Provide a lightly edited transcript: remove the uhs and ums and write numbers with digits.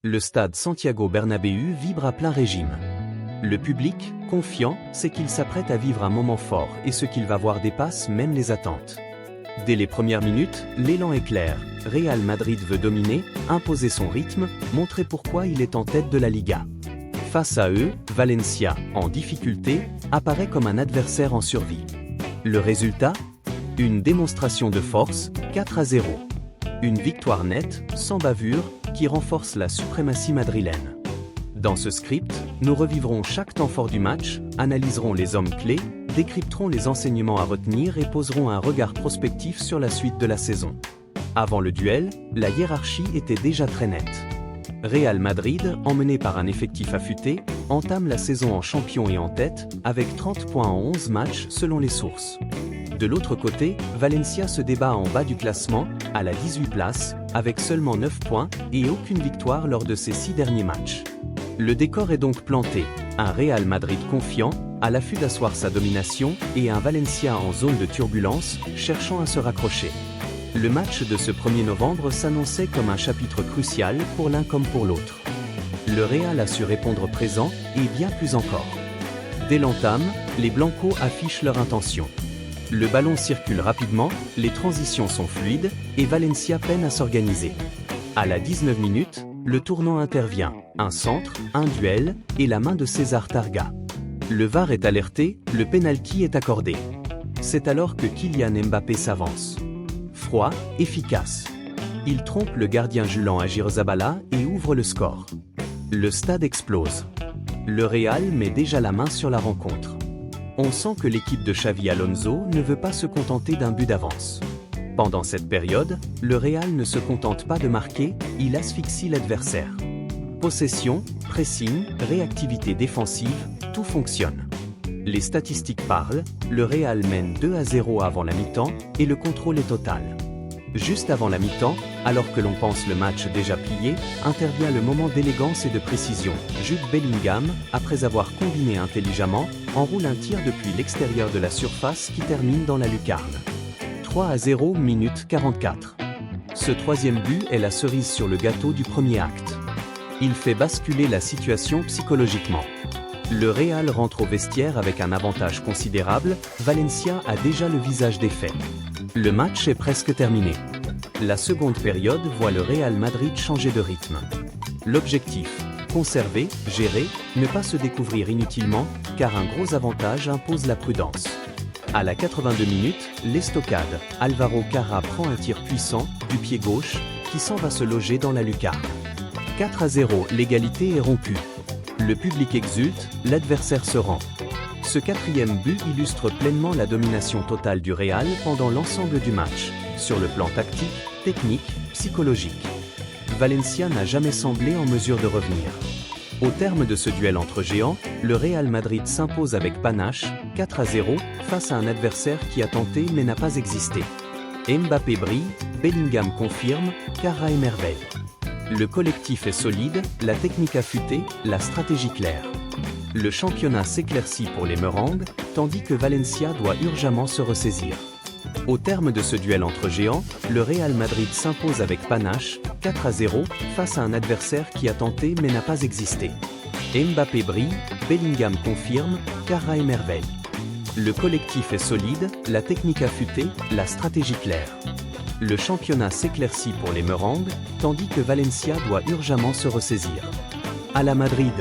Le stade Santiago Bernabéu vibre à plein régime. Le public, confiant, sait qu'il s'apprête à vivre un moment fort et ce qu'il va voir dépasse même les attentes. Dès les premières minutes, l'élan est clair. Real Madrid veut dominer, imposer son rythme, montrer pourquoi il est en tête de la Liga. Face à eux, Valencia, en difficulté, apparaît comme un adversaire en survie. Le résultat ? Une démonstration de force, 4-0. Une victoire nette, sans bavure, qui renforce la suprématie madrilène. Dans ce script, nous revivrons chaque temps fort du match, analyserons les hommes clés, décrypterons les enseignements à retenir et poserons un regard prospectif sur la suite de la saison. Avant le duel, la hiérarchie était déjà très nette. Real Madrid, emmené par un effectif affûté, entame la saison en champion et en tête, avec 30 points en 11 matchs selon les sources. De l'autre côté, Valencia se débat en bas du classement, à la 18e place, avec seulement 9 points et aucune victoire lors de ses 6 derniers matchs. Le décor est donc planté, un Real Madrid confiant, à l'affût d'asseoir sa domination, et un Valencia en zone de turbulence, cherchant à se raccrocher. Le match de ce 1er novembre s'annonçait comme un chapitre crucial pour l'un comme pour l'autre. Le Real a su répondre présent, et bien plus encore. Dès l'entame, les Blancos affichent leur intention. Le ballon circule rapidement, les transitions sont fluides, et Valencia peine à s'organiser. À la 19 minutes, le tournant intervient, un centre, un duel, et la main de César Targa. Le VAR est alerté, le penalty est accordé. C'est alors que Kylian Mbappé s'avance. Froid, efficace. Il trompe le gardien Julen Agirzabala et ouvre le score. Le stade explose. Le Real met déjà la main sur la rencontre. On sent que l'équipe de Xavi Alonso ne veut pas se contenter d'un but d'avance. Pendant cette période, le Real ne se contente pas de marquer, il asphyxie l'adversaire. Possession, pressing, réactivité défensive, tout fonctionne. Les statistiques parlent, le Real mène 2-0 avant la mi-temps et le contrôle est total. Juste avant la mi-temps, alors que l'on pense le match déjà plié, intervient le moment d'élégance et de précision. Jude Bellingham, après avoir combiné intelligemment, enroule un tir depuis l'extérieur de la surface qui termine dans la lucarne. 3-0 minute 44. Ce troisième but est la cerise sur le gâteau du premier acte. Il fait basculer la situation psychologiquement. Le Real rentre au vestiaire avec un avantage considérable, Valencia a déjà le visage défait. Le match est presque terminé. La seconde période voit le Real Madrid changer de rythme. L'objectif, conserver, gérer, ne pas se découvrir inutilement, car un gros avantage impose la prudence. À la 82 minutes, l'estocade, Alvaro Carra prend un tir puissant, du pied gauche, qui s'en va se loger dans la lucarne. 4-0, l'égalité est rompue. Le public exulte, l'adversaire se rend. Ce quatrième but illustre pleinement la domination totale du Real pendant l'ensemble du match, sur le plan tactique, technique, psychologique. Valencia n'a jamais semblé en mesure de revenir. Au terme de ce duel entre géants, le Real Madrid s'impose avec panache, 4-0, face à un adversaire qui a tenté mais n'a pas existé. Mbappé brille, Bellingham confirme, Carra émerveille. Le collectif est solide, la technique affûtée, la stratégie claire. Le championnat s'éclaircit pour les Merengues, tandis que Valencia doit urgemment se ressaisir. Au terme de ce duel entre géants, le Real Madrid s'impose avec panache, 4-0, face à un adversaire qui a tenté mais n'a pas existé. Mbappé brille, Bellingham confirme, Carra émerveille. Le collectif est solide, la technique affûtée, la stratégie claire. Le championnat s'éclaircit pour les Merengues, tandis que Valencia doit urgemment se ressaisir. À la Madrid.